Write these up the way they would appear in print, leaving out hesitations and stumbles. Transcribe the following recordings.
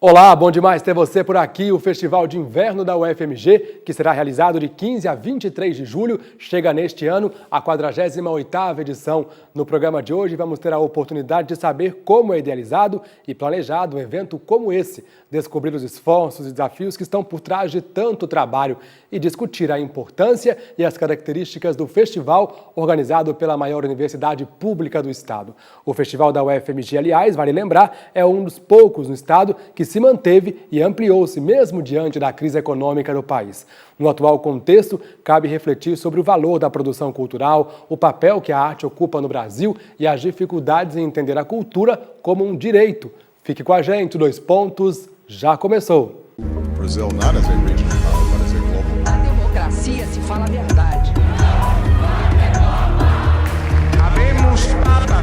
Olá, bom demais ter você por aqui. O Festival de Inverno da UFMG, que será realizado de 15 a 23 de julho, chega neste ano a 48ª edição. No programa de hoje vamos ter a oportunidade de saber como é idealizado e planejado um evento como esse, descobrir os esforços e desafios que estão por trás de tanto trabalho e discutir a importância e as características do festival organizado pela maior universidade pública do estado. O Festival da UFMG, aliás, vale lembrar, é um dos poucos no estado que se manteve e ampliou-se mesmo diante da crise econômica do país. No atual contexto, cabe refletir sobre o valor da produção cultural, o papel que a arte ocupa no Brasil e as dificuldades em entender a cultura como um direito. Fique com a gente, já começou! A democracia se fala a verdade. Habemos Papa.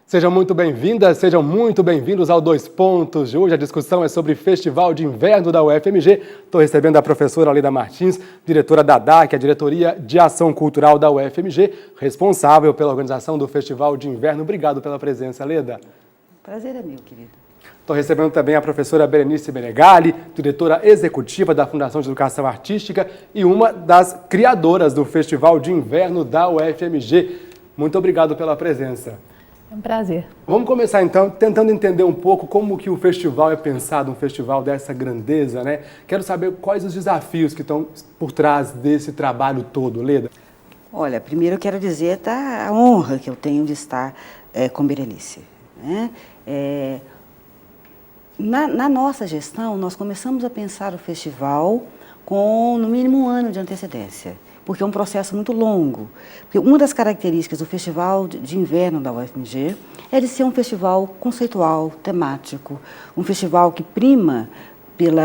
Sejam muito bem-vindas, sejam muito bem-vindos ao Dois Pontos de hoje. A discussão é sobre Festival de Inverno da UFMG. Estou recebendo a professora Leda Martins, diretora da DAC, a Diretoria de Ação Cultural da UFMG, responsável pela organização do Festival de Inverno. Obrigado pela presença, Leda. Prazer é meu, querido. Estou recebendo também a professora Berenice Menegali, diretora executiva da Fundação de Educação Artística e uma das criadoras do Festival de Inverno da UFMG. Muito obrigado pela presença. É um prazer. Vamos começar então tentando entender um pouco como que o festival é pensado, um festival dessa grandeza, né? Quero saber quais os desafios que estão por trás desse trabalho todo, Leda. Olha, primeiro eu quero dizer a honra que eu tenho de estar com Berenice, né? Na nossa gestão, nós começamos a pensar o festival com, no mínimo, um ano de antecedência, porque é um processo muito longo. Porque uma das características do Festival de Inverno da UFMG é de ser um festival conceitual, temático, um festival que prima pelo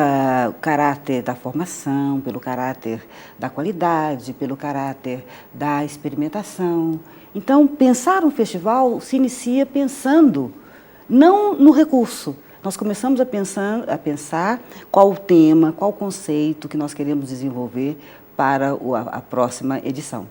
caráter da formação, pelo caráter da qualidade, pelo caráter da experimentação. Então, pensar um festival se inicia pensando não no recurso. Nós começamos a pensar qual o tema, qual o conceito que nós queremos desenvolver para a próxima edição.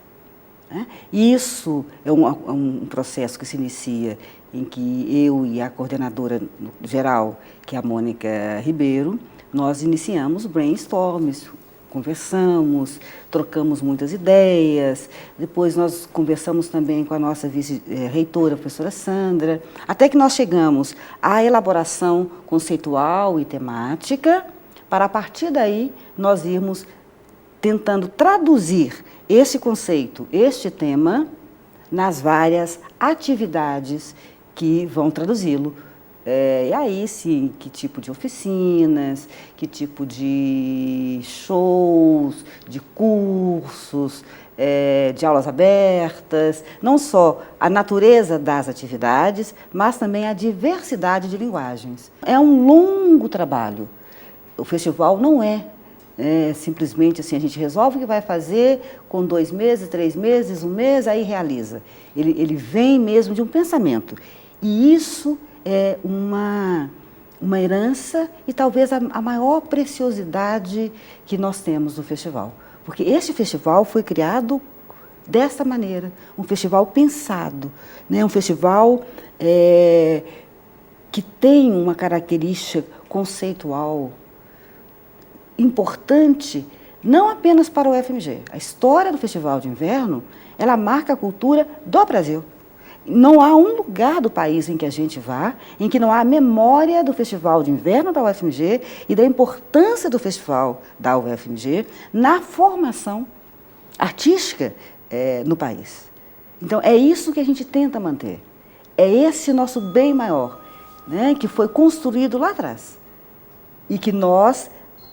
E isso é um processo que se inicia em que eu e a coordenadora geral, que é a Mônica Ribeiro, nós iniciamos brainstorms, conversamos, trocamos muitas ideias, depois nós conversamos também com a nossa vice-reitora, a professora Sandra, até que nós chegamos à elaboração conceitual e temática, para a partir daí nós irmos tentando traduzir esse conceito, este tema, nas várias atividades que vão traduzi-lo. E aí, sim, que tipo de oficinas, que tipo de shows, de cursos, de aulas abertas, não só a natureza das atividades, mas também a diversidade de linguagens. É um longo trabalho. O festival não é simplesmente assim, a gente resolve o que vai fazer com 2 meses, 3 meses, 1 mês, aí realiza. Ele vem mesmo de um pensamento. E isso é uma herança e talvez a maior preciosidade que nós temos no festival. Porque este festival foi criado dessa maneira, um festival pensado, né? Um festival que tem uma característica conceitual importante, não apenas para o UFMG. A história do Festival de Inverno, ela marca a cultura do Brasil. Não há um lugar do país em que a gente vá, em que não há memória do Festival de Inverno da UFMG e da importância do Festival da UFMG na formação artística no país. Então, é isso que a gente tenta manter. É esse nosso bem maior, né, que foi construído lá atrás. E que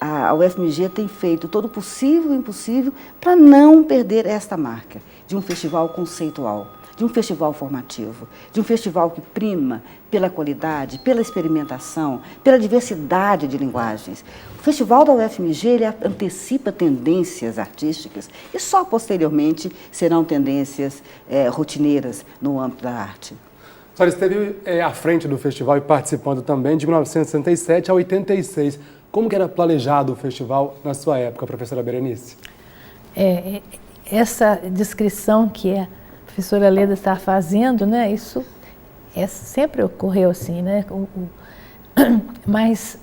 a UFMG tem feito todo o possível e impossível para não perder esta marca de um festival conceitual, de um festival formativo, de um festival que prima pela qualidade, pela experimentação, pela diversidade de linguagens. O Festival da UFMG ele antecipa tendências artísticas e só posteriormente serão tendências rotineiras no âmbito da arte. A senhora esteve à frente do festival e participando também de 1967 a 86. Como que era planejado o festival na sua época, professora Berenice? Essa descrição que a professora Leda está fazendo, né, isso sempre ocorreu assim, né? Mas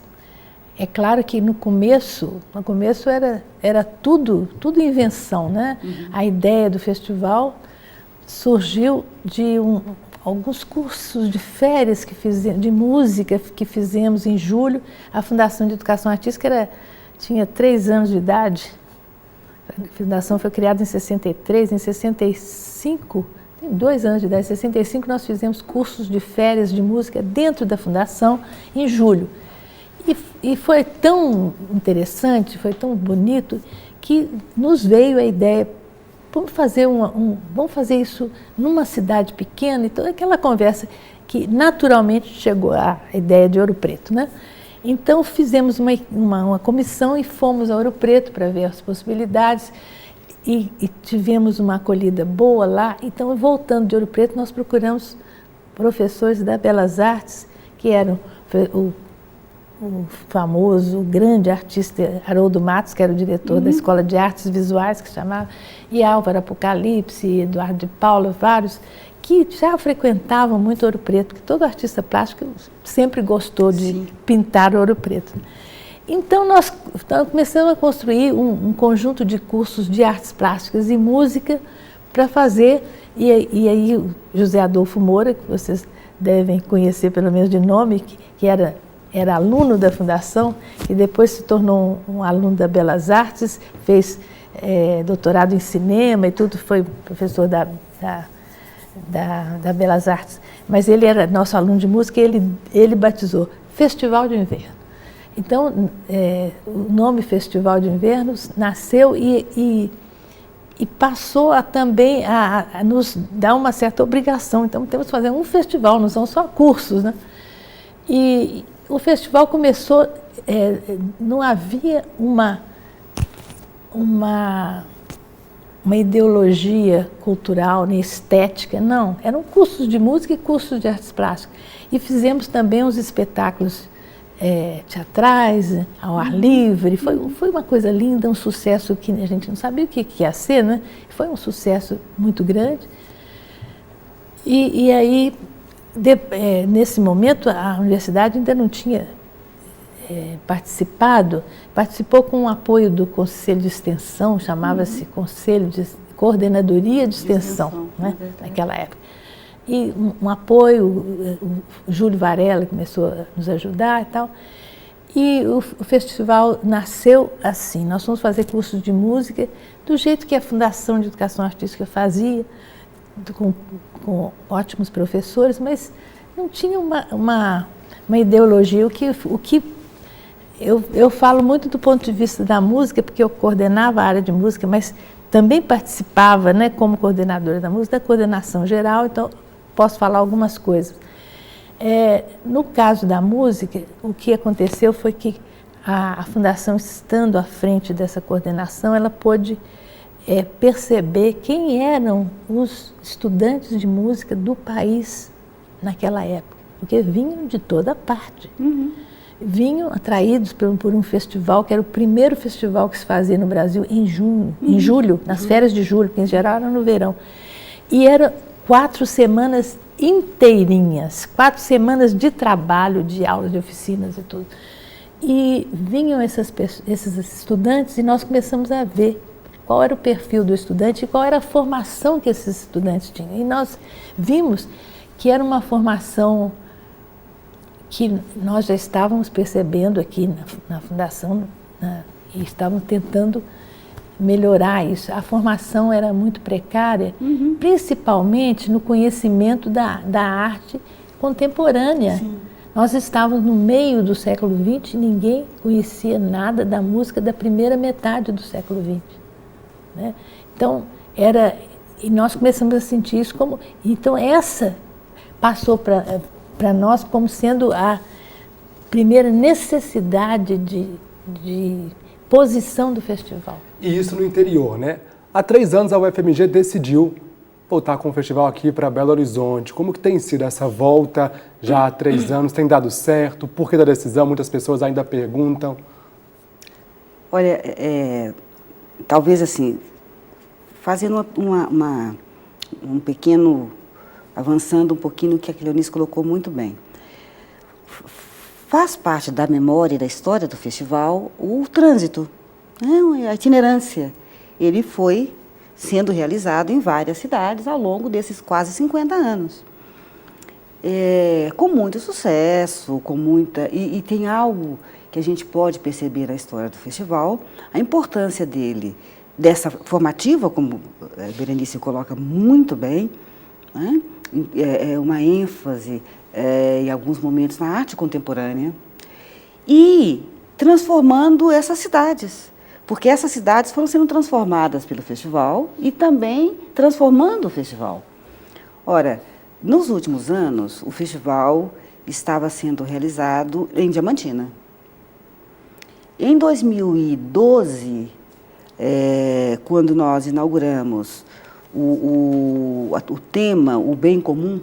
é claro que no começo era tudo invenção, né? A ideia do festival surgiu de alguns cursos de férias de música que fizemos em julho. A Fundação de Educação Artística tinha 3 anos de idade. A Fundação foi criada em 63, em 65, tem 2 anos de idade, em 65 nós fizemos cursos de férias de música dentro da Fundação em julho. E foi tão interessante, foi tão bonito, que nos veio a ideia, vamos fazer isso numa cidade pequena, então aquela conversa que naturalmente chegou à ideia de Ouro Preto, né? Então fizemos uma comissão e fomos a Ouro Preto para ver as possibilidades e tivemos uma acolhida boa lá. Então, voltando de Ouro Preto, nós procuramos professores da Belas Artes, que eram o famoso, o grande artista Haroldo Matos, que era o diretor da Escola de Artes Visuais, que se chamava, e Álvaro Apocalipse, e Eduardo de Paula, vários, que já frequentavam muito Ouro Preto, porque todo artista plástico sempre gostou de pintar Ouro Preto. Então, nós começamos a construir um conjunto de cursos de artes plásticas e música para fazer, e aí o José Adolfo Moura, que vocês devem conhecer pelo menos de nome, que era aluno da Fundação e depois se tornou um aluno da Belas Artes, fez doutorado em cinema e tudo, foi professor da Belas Artes, mas ele era nosso aluno de música e ele batizou Festival de Inverno. Então, o nome Festival de Inverno nasceu e passou também a nos dar uma certa obrigação. Então, temos que fazer um festival, não são só cursos, né? E o festival começou, não havia uma ideologia cultural, nem estética, não. Eram cursos de música e cursos de artes plásticas. E fizemos também uns espetáculos teatrais, ao ar livre. Foi uma coisa linda, um sucesso que a gente não sabia o que ia ser, né? Foi um sucesso muito grande. E aí, nesse momento, a universidade ainda não tinha participou com o apoio do Conselho de Extensão, chamava-se Conselho de Coordenadoria de Extensão, né, naquela época. E um apoio, o Júlio Varela começou a nos ajudar e tal. E o festival nasceu assim, nós fomos fazer cursos de música do jeito que a Fundação de Educação Artística fazia, com ótimos professores, mas não tinha uma ideologia. O que eu falo muito do ponto de vista da música, porque eu coordenava a área de música, mas também participava, né, como coordenadora da música, da coordenação geral, então posso falar algumas coisas. No caso da música, o que aconteceu foi que a Fundação, estando à frente dessa coordenação, ela pôde perceber quem eram os estudantes de música do país naquela época, porque vinham de toda parte. Vinham atraídos por um festival, que era o primeiro festival que se fazia no Brasil em julho, nas férias de julho, que em geral era no verão. E era 4 semanas inteirinhas, 4 semanas de trabalho, de aulas, de oficinas e tudo. E vinham esses estudantes e nós começamos a ver qual era o perfil do estudante e qual era a formação que esses estudantes tinham. E nós vimos que era uma formação que nós já estávamos percebendo aqui na Fundação, e estávamos tentando melhorar isso. A formação era muito precária, principalmente no conhecimento da arte contemporânea. Sim. Nós estávamos no meio do século XX e ninguém conhecia nada da música da primeira metade do século XX. Né? Então, E nós começamos a sentir isso como... Então, essa passou para nós como sendo a primeira necessidade de posição do festival. E isso no interior, né? Há 3 anos a UFMG decidiu voltar com o festival aqui para Belo Horizonte. Como que tem sido essa volta já há 3 anos? Tem dado certo? Por que da decisão? Muitas pessoas ainda perguntam. Olha, talvez assim, fazendo um pequeno, avançando um pouquinho no que a Cleonice colocou muito bem. Faz parte da memória e da história do festival o trânsito, né? A itinerância. Ele foi sendo realizado em várias cidades ao longo desses quase 50 anos. Com muito sucesso, e tem algo que a gente pode perceber na história do festival, a importância dele, dessa formativa, como a Berenice coloca muito bem, né? Uma ênfase em alguns momentos na arte contemporânea, e transformando essas cidades, porque essas cidades foram sendo transformadas pelo festival e também transformando o festival. Ora, nos últimos anos, o festival estava sendo realizado em Diamantina. Em 2012, quando nós inauguramos o tema, o bem comum,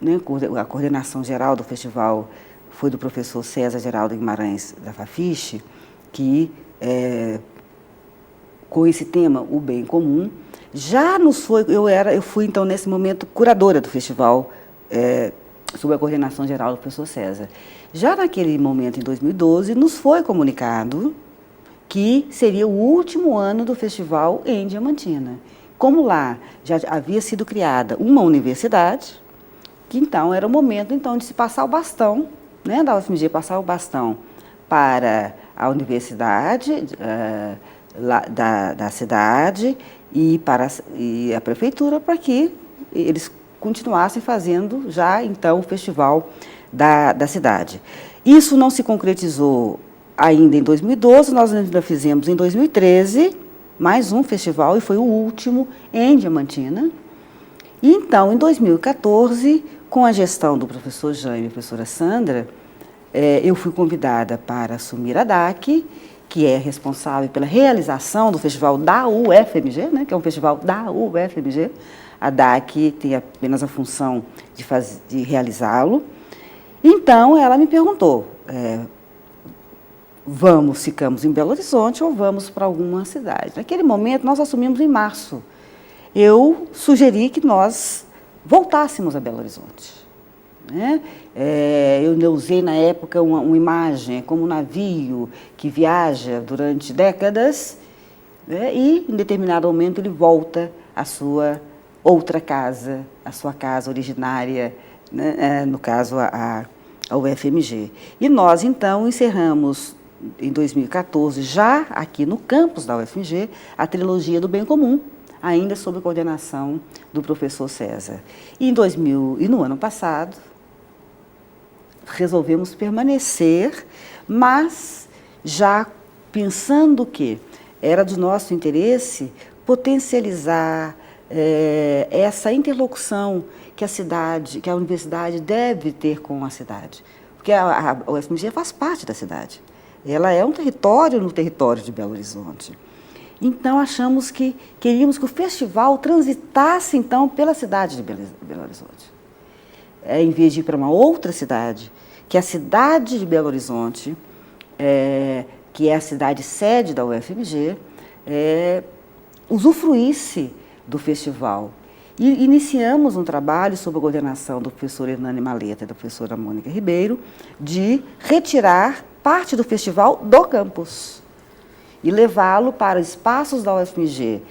né, a coordenação geral do festival foi do professor César Geraldo Guimarães da Fafiche, que com esse tema, o bem comum, já nos foi, eu fui então nesse momento curadora do festival, sob a coordenação geral do professor César. Já naquele momento, em 2012, nos foi comunicado que seria o último ano do festival em Diamantina. Como lá já havia sido criada uma universidade, que então era o momento então de se passar o bastão, né, da UFMG passar o bastão para a universidade da cidade e para a prefeitura, para que eles continuassem fazendo já então o festival da cidade. Isso não se concretizou ainda em 2012, nós ainda fizemos em 2013 mais um festival e foi o último em Diamantina. E então, em 2014, com a gestão do professor Jaime e a professora Sandra, eu fui convidada para assumir a DAC, que é responsável pela realização do festival da UFMG, né, que é um festival da UFMG. A DAC tem apenas a função de realizá-lo. Então, ela me perguntou, ficamos em Belo Horizonte ou vamos para alguma cidade? Naquele momento, nós assumimos em março. Eu sugeri que nós voltássemos a Belo Horizonte, né? Eu usei na época uma imagem como um navio que viaja durante décadas, né? E em determinado momento ele volta à sua outra casa, à sua casa originária, né? No caso a UFMG. E nós então encerramos em 2014, já aqui no campus da UFMG, a trilogia do bem comum, ainda sob coordenação do professor César. E no ano passado, resolvemos permanecer, mas já pensando que era do nosso interesse potencializar essa interlocução que a universidade deve ter com a cidade. Porque a UFMG faz parte da cidade. Ela é um território no território de Belo Horizonte. Então, achamos que queríamos que o festival transitasse, então, pela cidade de Belo Horizonte. Em vez de ir para uma outra cidade, que a cidade de Belo Horizonte, que é a cidade sede da UFMG, usufruísse do festival. E iniciamos um trabalho sob a coordenação do professor Hernani Maleta e da professora Mônica Ribeiro, de retirar parte do festival do campus e levá-lo para os espaços da UFMG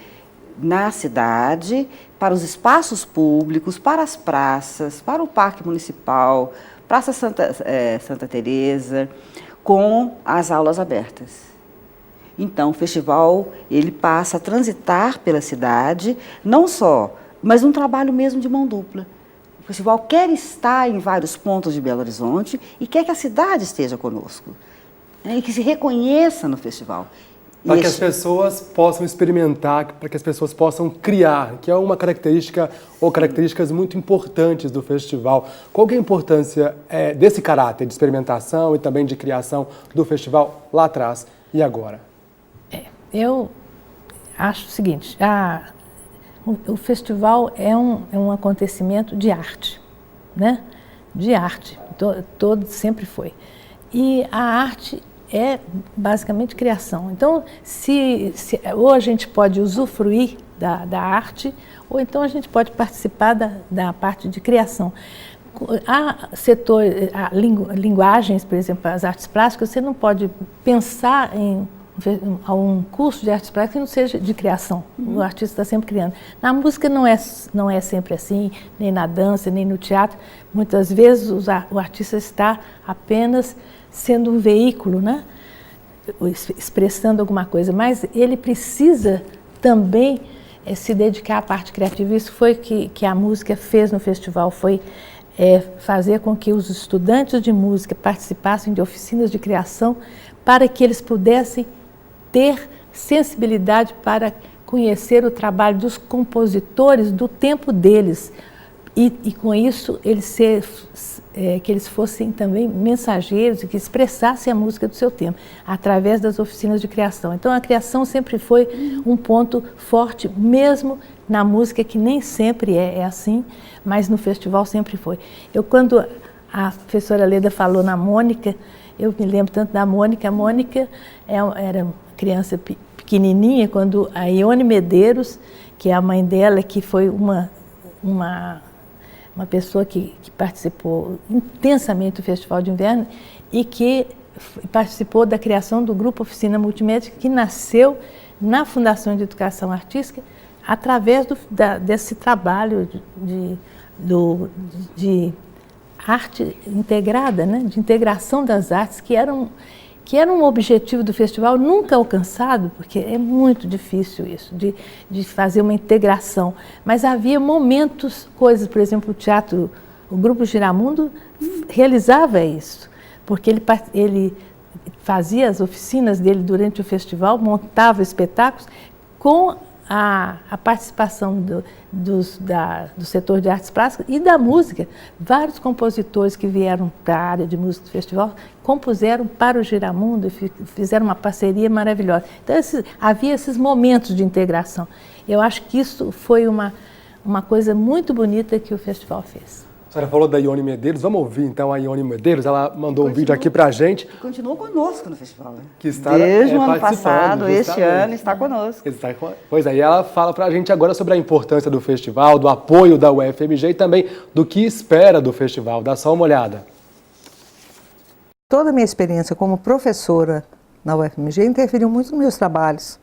na cidade, para os espaços públicos, para as praças, para o Parque Municipal, Praça Santa Teresa, com as aulas abertas. Então, o festival ele passa a transitar pela cidade, não só, mas um trabalho mesmo de mão dupla. O festival quer estar em vários pontos de Belo Horizonte e quer que a cidade esteja conosco, né, e que se reconheça no festival. Para que as pessoas possam experimentar, para que as pessoas possam criar, que é uma característica ou características muito importantes do festival. Qual que é a importância desse caráter de experimentação e também de criação do festival lá atrás e agora? Eu acho o seguinte, o festival é um acontecimento de arte, né? De arte, todo sempre foi. E a arte é basicamente criação. Então, ou a gente pode usufruir da arte, ou então a gente pode participar da parte de criação. Há linguagens, por exemplo, as artes plásticas, você não pode pensar em um curso de artes plásticas que não seja de criação. O artista está sempre criando. Na música não é sempre assim, nem na dança, nem no teatro. Muitas vezes o artista está apenas sendo um veículo, né? Expressando alguma coisa, mas ele precisa também se dedicar à parte criativa. Isso foi que a música fez no festival, foi fazer com que os estudantes de música participassem de oficinas de criação para que eles pudessem ter sensibilidade para conhecer o trabalho dos compositores do tempo deles e com isso que eles fossem também mensageiros e que expressassem a música do seu tempo através das oficinas de criação. Então a criação sempre foi um ponto forte, mesmo na música, que nem sempre é assim, mas no festival sempre foi. Quando a professora Leda falou na Mônica, eu me lembro tanto da Mônica. A Mônica era uma criança pequenininha quando a Ione Medeiros, que é a mãe dela, que foi uma pessoa que participou intensamente do Festival de Inverno e que participou da criação do Grupo Oficina Multimédia, que nasceu na Fundação de Educação Artística através desse trabalho de arte integrada, né? De integração das artes, que era um objetivo do festival nunca alcançado, porque é muito difícil isso, de fazer uma integração. Mas havia momentos, coisas, por exemplo, o Grupo Giramundo realizava isso, porque ele fazia as oficinas dele durante o festival, montava espetáculos com a participação do setor de artes plásticas e da música. Vários compositores que vieram para a área de música do festival compuseram para o Giramundo e fizeram uma parceria maravilhosa. Então havia esses momentos de integração. Eu acho que isso foi uma coisa muito bonita que o festival fez. A senhora falou da Ione Medeiros, vamos ouvir então a Ione Medeiros, ela mandou um vídeo aqui pra gente. Continuou conosco no festival, né? Que está desde o ano passado, justamente. este ano está conosco. Pois aí, ela fala pra gente agora sobre a importância do festival, do apoio da UFMG e também do que espera do festival. Dá só uma olhada. Toda a minha experiência como professora na UFMG interferiu muito nos meus trabalhos.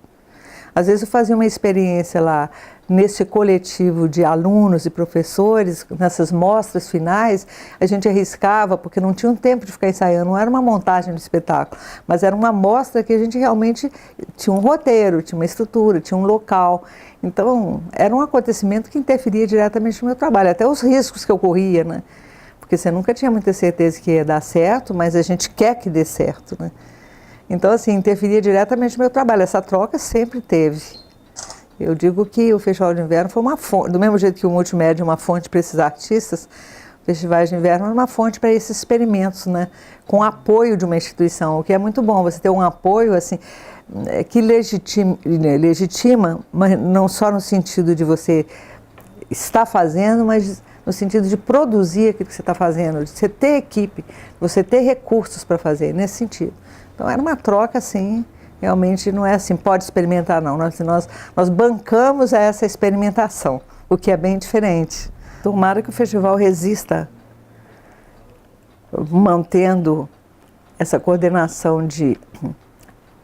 Às vezes eu fazia uma experiência lá nesse coletivo de alunos e professores, nessas mostras finais, a gente arriscava, porque não tinha um tempo de ficar ensaiando, não era uma montagem do espetáculo, mas era uma mostra que a gente realmente tinha um roteiro, tinha uma estrutura, tinha um local. Então, era um acontecimento que interferia diretamente no meu trabalho, até os riscos que eu corria, né? Porque você nunca tinha muita certeza que ia dar certo, mas a gente quer que dê certo, né? Então, assim, interferia diretamente no meu trabalho. Essa troca sempre teve. Eu digo que o Festival de Inverno foi uma fonte, do mesmo jeito que o Multimédia é uma fonte para esses artistas, o Festival de Inverno é uma fonte para esses experimentos, né? Com apoio de uma instituição, o que é muito bom, você ter um apoio assim, que legitima, mas não só no sentido de você estar fazendo, mas no sentido de produzir aquilo que você está fazendo, de você ter equipe, você ter recursos para fazer, nesse sentido. Então era uma troca assim. Realmente não é assim, pode experimentar não, nós bancamos essa experimentação, o que é bem diferente. Tomara que o festival resista, mantendo essa coordenação de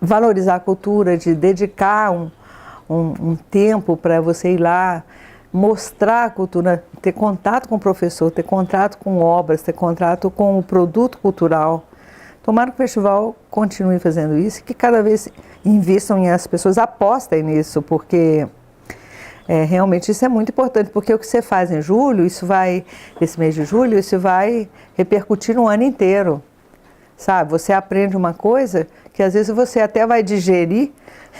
valorizar a cultura, de dedicar um tempo para você ir lá, mostrar a cultura, ter contato com o professor, ter contato com obras, ter contato com o produto cultural. Tomara que o festival continue fazendo isso e que cada vez invistam e as pessoas apostem nisso, porque realmente isso é muito importante, porque o que você faz em julho, esse mês de julho, isso vai repercutir no ano inteiro. sabe? Você aprende uma coisa que às vezes você até vai digerir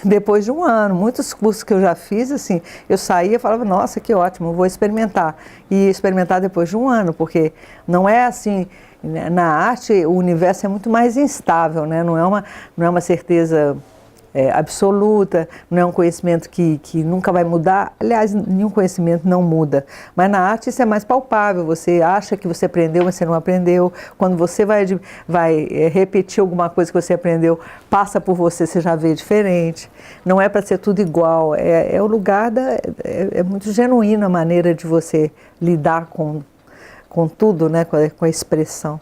depois de um ano. Muitos cursos que eu já fiz, assim, eu saía e falava, nossa, que ótimo, vou experimentar. E experimentar depois de um ano, porque não é assim, na arte o universo é muito mais instável, né? Não é uma certeza absoluta, não é um conhecimento que nunca vai mudar. Aliás, nenhum conhecimento não muda. Mas na arte isso é mais palpável. Você acha que você aprendeu, mas você não aprendeu. Quando você vai repetir alguma coisa que você aprendeu, passa por você, você já vê diferente. Não é para ser tudo igual. É o lugar é muito genuína a maneira de você lidar com tudo, né? Com a expressão.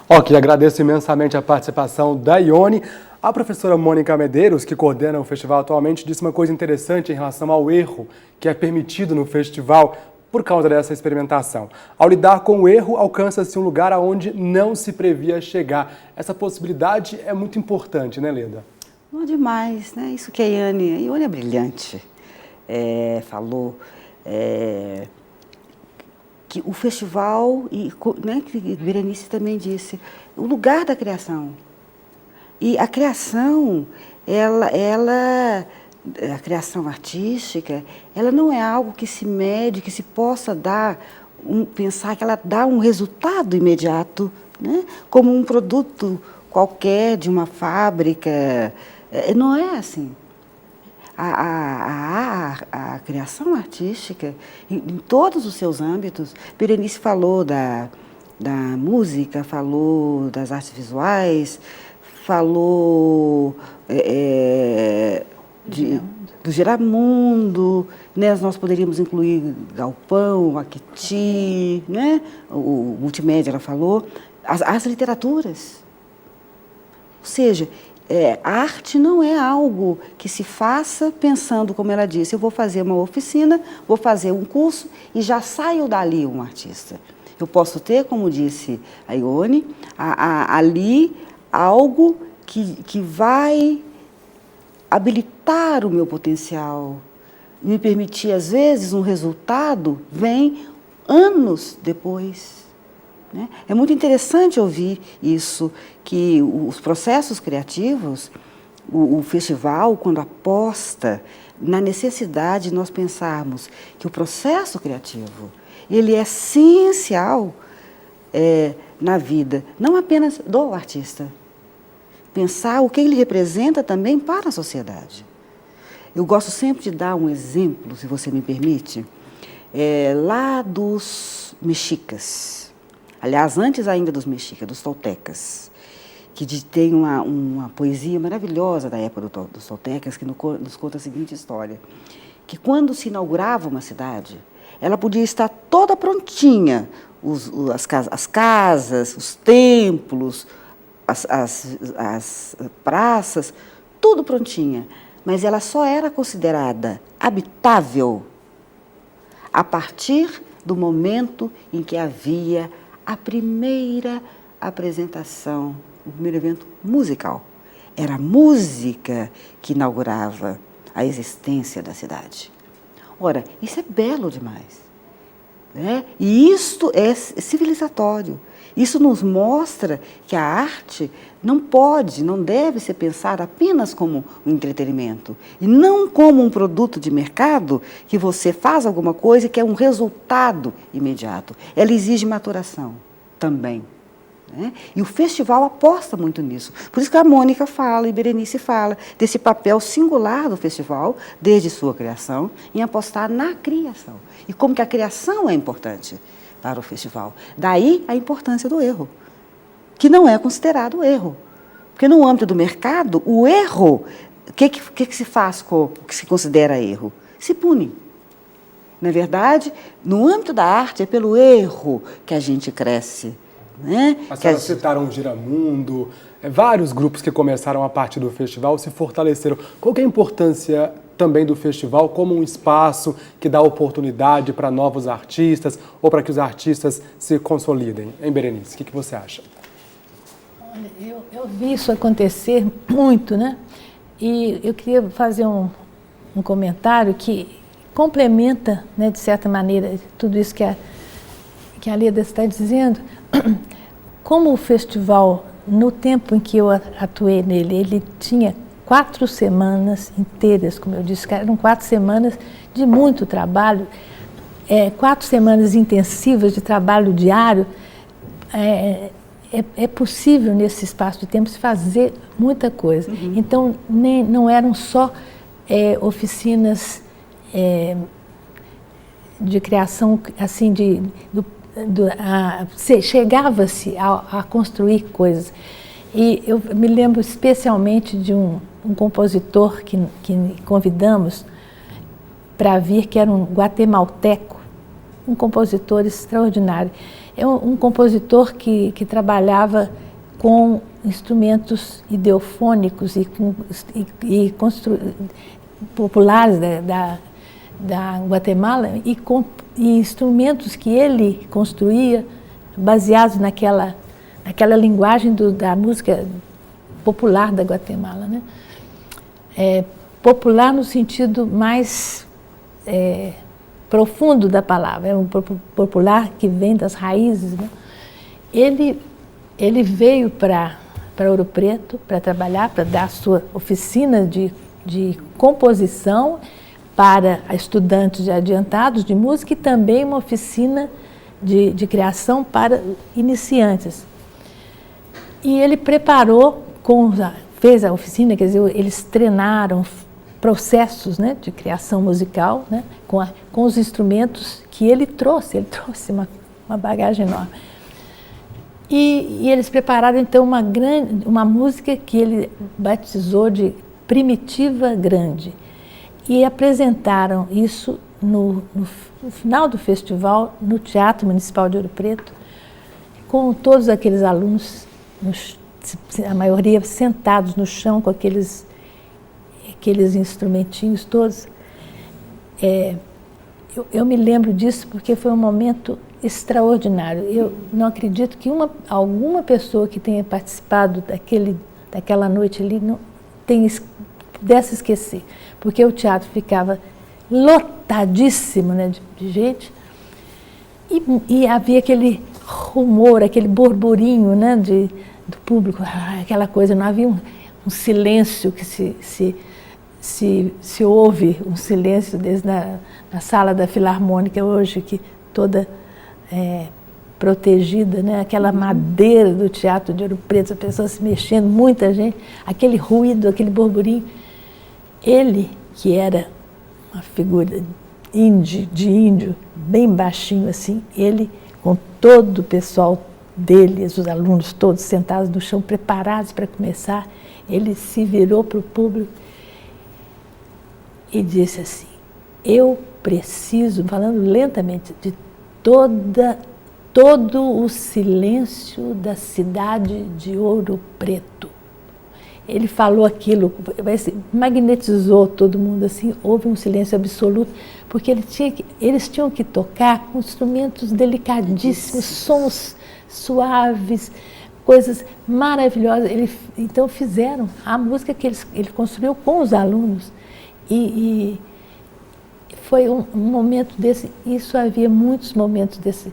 Ok, agradeço imensamente a participação da Ione. A professora Mônica Medeiros, que coordena o festival atualmente, disse uma coisa interessante em relação ao erro que é permitido no festival por causa dessa experimentação. Ao lidar com o erro, alcança-se um lugar aonde não se previa chegar. Essa possibilidade é muito importante, né, Leda? Não é demais, né? Isso que a Ione é brilhante, falou, que o festival, né, que Berenice também disse, o lugar da criação. E a criação, a criação artística, ela não é algo que se mede, que se possa pensar que ela dá um resultado imediato, né? Como um produto qualquer de uma fábrica. Não é assim. A criação artística, em todos os seus âmbitos, Berenice falou da música, falou das artes visuais, falou do Geramundo, né? Nós poderíamos incluir Galpão, Aquiti, né? O multimédia, ela falou, as literaturas. Ou seja, a arte não é algo que se faça pensando, como ela disse, eu vou fazer uma oficina, vou fazer um curso e já saio dali um artista. Eu posso ter, como disse a Ione, ali algo que vai habilitar o meu potencial, me permitir, às vezes, um resultado vem anos depois. Né? É muito interessante ouvir isso, que os processos criativos, o festival, quando aposta na necessidade de nós pensarmos que o processo criativo, ele é essencial na vida, não apenas do artista. Pensar o que ele representa também para a sociedade. Eu gosto sempre de dar um exemplo, se você me permite, lá dos mexicas. Aliás, antes ainda dos mexicas, dos toltecas, que tem uma poesia maravilhosa da época dos toltecas, que nos conta a seguinte história, que quando se inaugurava uma cidade, ela podia estar toda prontinha, as casas, os templos, as praças, tudo prontinha, mas ela só era considerada habitável a partir do momento em que havia a primeira apresentação, o primeiro evento musical. Era a música que inaugurava a existência da cidade. Ora, isso é belo demais, né? E isto é civilizatório. Isso nos mostra que a arte não deve ser pensada apenas como um entretenimento e não como um produto de mercado que você faz alguma coisa e que é um resultado imediato. Ela exige maturação também. Né? E o festival aposta muito nisso. Por isso que a Mônica fala e Berenice fala desse papel singular do festival, desde sua criação, em apostar na criação. E como que a criação é importante para o festival. Daí a importância do erro, que não é considerado erro. Porque no âmbito do mercado, o erro, o que se faz com o que se considera erro? Se pune. Na verdade, no âmbito da arte, é pelo erro que a gente cresce. Né? As senhoras citaram o Geramundo, vários grupos que começaram a partir do festival se fortaleceram. Qual que é a importância também do festival como um espaço que dá oportunidade para novos artistas ou para que os artistas se consolidem? Hein, Berenice? O que você acha? Olha, eu vi isso acontecer muito, né? E eu queria fazer um comentário que complementa, né, de certa maneira, tudo isso que a Leda está dizendo. Como o festival no tempo em que eu atuei nele, ele tinha 4 semanas inteiras, como eu disse, eram 4 semanas de muito trabalho, 4 semanas intensivas de trabalho diário. É possível, nesse espaço de tempo, se fazer muita coisa. Então, não eram só oficinas de criação, assim, chegava-se a construir coisas. E eu me lembro especialmente de um compositor que convidamos para vir, que era um guatemalteco, um compositor extraordinário. É um compositor que trabalhava com instrumentos ideofônicos e populares da Guatemala e instrumentos que ele construía baseados naquela linguagem da música popular da Guatemala, né? Popular no sentido mais profundo da palavra, é um popular que vem das raízes, né? Ele veio para Ouro Preto para trabalhar, para dar a sua oficina de composição para estudantes de adiantados de música e também uma oficina de criação para iniciantes. E ele preparou, fez a oficina, quer dizer, eles treinaram processos, né, de criação musical, né, com os instrumentos que ele trouxe uma bagagem enorme. E eles prepararam então uma música que ele batizou de Primitiva Grande e apresentaram isso no final do festival no Teatro Municipal de Ouro Preto, com todos aqueles alunos, a maioria sentados no chão com aqueles instrumentinhos todos. Eu me lembro disso porque foi um momento extraordinário. Eu não acredito que alguma pessoa que tenha participado daquela noite ali pudesse esquecer, porque o teatro ficava lotadíssimo, né, de gente, e havia aquele rumor, aquele burburinho, né, do público, aquela coisa, não havia um silêncio que se ouve, um silêncio desde na sala da Filarmônica hoje, que toda protegida, né? Aquela madeira do Teatro de Ouro Preto, as pessoas se mexendo, muita gente, aquele ruído, aquele burburinho. Ele, que era uma figura de índio, bem baixinho assim, ele, com todo o pessoal dele, os alunos todos sentados no chão, preparados para começar, ele se virou para o público e disse assim: eu preciso, falando lentamente, de todo o silêncio da cidade de Ouro Preto. Ele falou aquilo, magnetizou todo mundo assim, houve um silêncio absoluto, porque eles tinham que tocar com instrumentos delicadíssimos, sons suaves, coisas maravilhosas. Então fizeram a música que ele construiu com os alunos. E foi um momento desse, isso havia muitos momentos desse.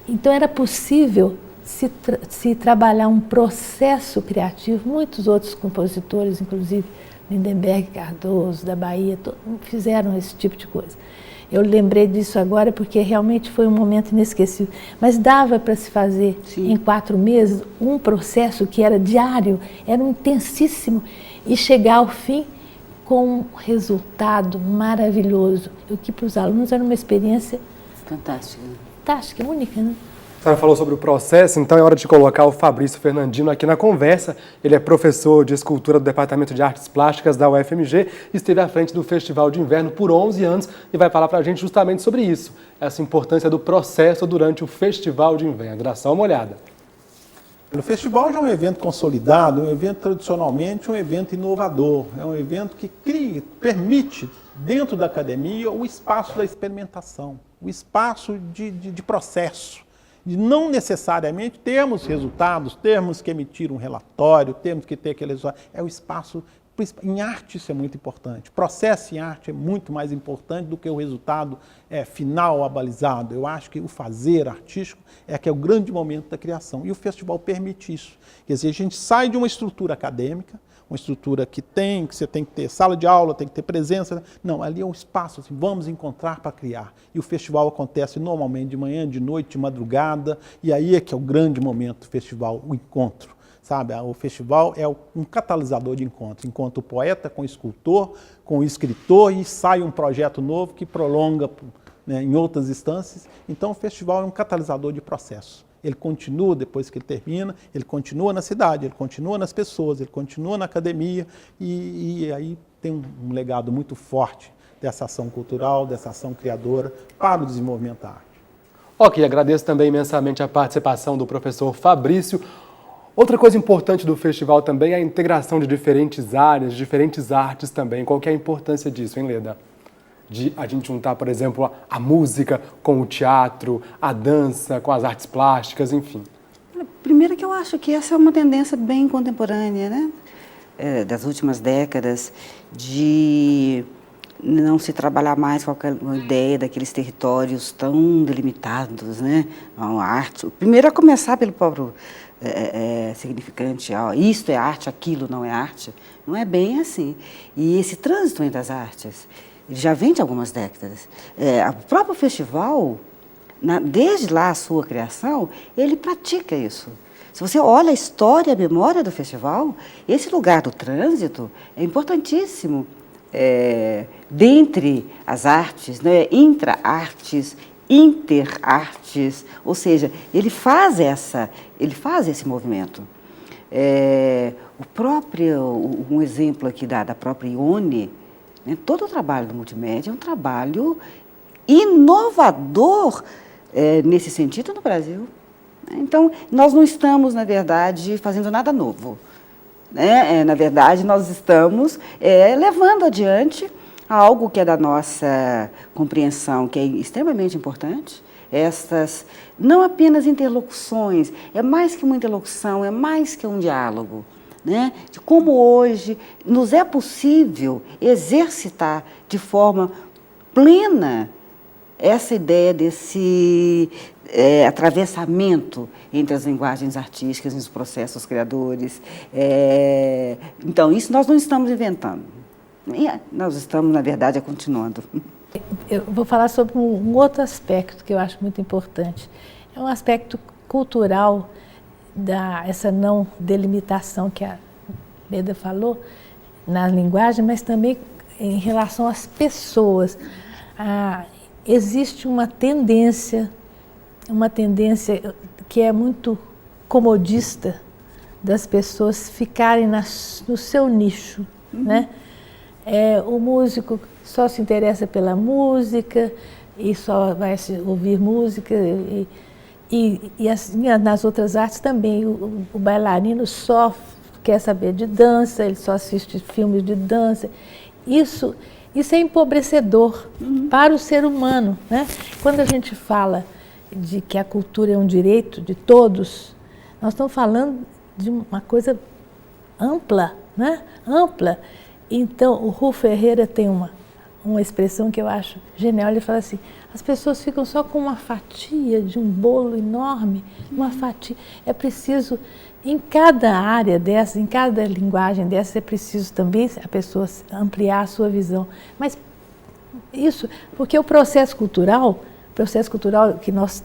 Então era possível se trabalhar um processo criativo. Muitos outros compositores, inclusive Lindenberg Cardoso, da Bahia, fizeram esse tipo de coisa. Eu lembrei disso agora porque realmente foi um momento inesquecível. Mas dava para se fazer, sim, em 4 meses, um processo que era diário, era intensíssimo, e chegar ao fim com um resultado maravilhoso. O que para os alunos era uma experiência fantástica, única, né? A senhora falou sobre o processo, então é hora de colocar o Fabrício Fernandino aqui na conversa. Ele é professor de escultura do Departamento de Artes Plásticas da UFMG, esteve à frente do Festival de Inverno por 11 anos e vai falar para a gente justamente sobre isso, essa importância do processo durante o Festival de Inverno. Dá só uma olhada. O festival já é um evento consolidado, um evento tradicionalmente um evento inovador, é um evento que permite, dentro da academia, o espaço da experimentação, o espaço de processo, de não necessariamente termos resultados, termos que emitir um relatório, termos que ter aquele resultado. É o espaço Em arte isso é muito importante. Processo em arte é muito mais importante do que o resultado final abalizado. Eu acho que o fazer artístico que é o grande momento da criação. E o festival permite isso. Quer dizer, a gente sai de uma estrutura acadêmica, uma estrutura que você tem que ter sala de aula, tem que ter presença. Não, ali é um espaço, assim, vamos encontrar para criar. E o festival acontece normalmente de manhã, de noite, de madrugada, e aí é que é o grande momento do festival, o encontro. Sabe, o festival é um catalisador de encontro. Encontra o poeta com o escultor, com o escritor, e sai um projeto novo que prolonga, né, em outras instâncias. Então o festival é um catalisador de processo. Ele continua depois que ele termina, ele continua na cidade, ele continua nas pessoas, ele continua na academia, e aí tem um legado muito forte dessa ação cultural, dessa ação criadora para o desenvolvimento da arte. Ok, agradeço também imensamente a participação do professor Fabrício. Outra coisa importante do festival também é a integração de diferentes áreas, de diferentes artes também. Qual que é a importância disso, hein, Leda? De a gente juntar, por exemplo, a música com o teatro, a dança com as artes plásticas, enfim. Primeiro que eu acho que essa é uma tendência bem contemporânea, né? Das últimas décadas, de não se trabalhar mais com aquela ideia daqueles territórios tão delimitados, né? A arte. Primeiro a começar pelo próprio significante, isto é arte, aquilo não é arte. Não é bem assim. E esse trânsito entre as artes, ele já vem de algumas décadas. O próprio festival, desde lá a sua criação, ele pratica isso. Se você olha a história, a memória do festival, esse lugar do trânsito é importantíssimo. Dentre as artes, né, intra-artes, interartes, ou seja, ele faz esse movimento. Um exemplo aqui da própria Ione, né, todo o trabalho do multimédia é um trabalho inovador nesse sentido no Brasil. Então, nós não estamos, na verdade, fazendo nada novo. Né? Na verdade, nós estamos levando adiante algo que é da nossa compreensão, que é extremamente importante, estas não apenas interlocuções, é mais que uma interlocução, é mais que um diálogo, né? De como hoje nos é possível exercitar de forma plena essa ideia desse atravessamento entre as linguagens artísticas e os processos criadores. Então, isso nós não estamos inventando. Nós estamos, na verdade, continuando. Eu vou falar sobre um outro aspecto que eu acho muito importante. É um aspecto cultural essa não delimitação que a Leda falou na linguagem, mas também em relação às pessoas. Existe uma tendência que é muito comodista das pessoas ficarem no seu nicho, né? O músico só se interessa pela música e só vai ouvir música e assim, nas outras artes também o bailarino só quer saber de dança, ele só assiste filmes de dança. Isso é empobrecedor para o ser humano, né? Quando a gente fala de que a cultura é um direito de todos, nós estamos falando de uma coisa ampla, né? Ampla. Então, o Rufo Herrera tem uma expressão que eu acho genial. Ele fala assim, as pessoas ficam só com uma fatia de um bolo enorme, uma fatia. É preciso, em cada área dessa, em cada linguagem dessa, é preciso também a pessoa ampliar a sua visão. Mas isso, porque o processo cultural que nós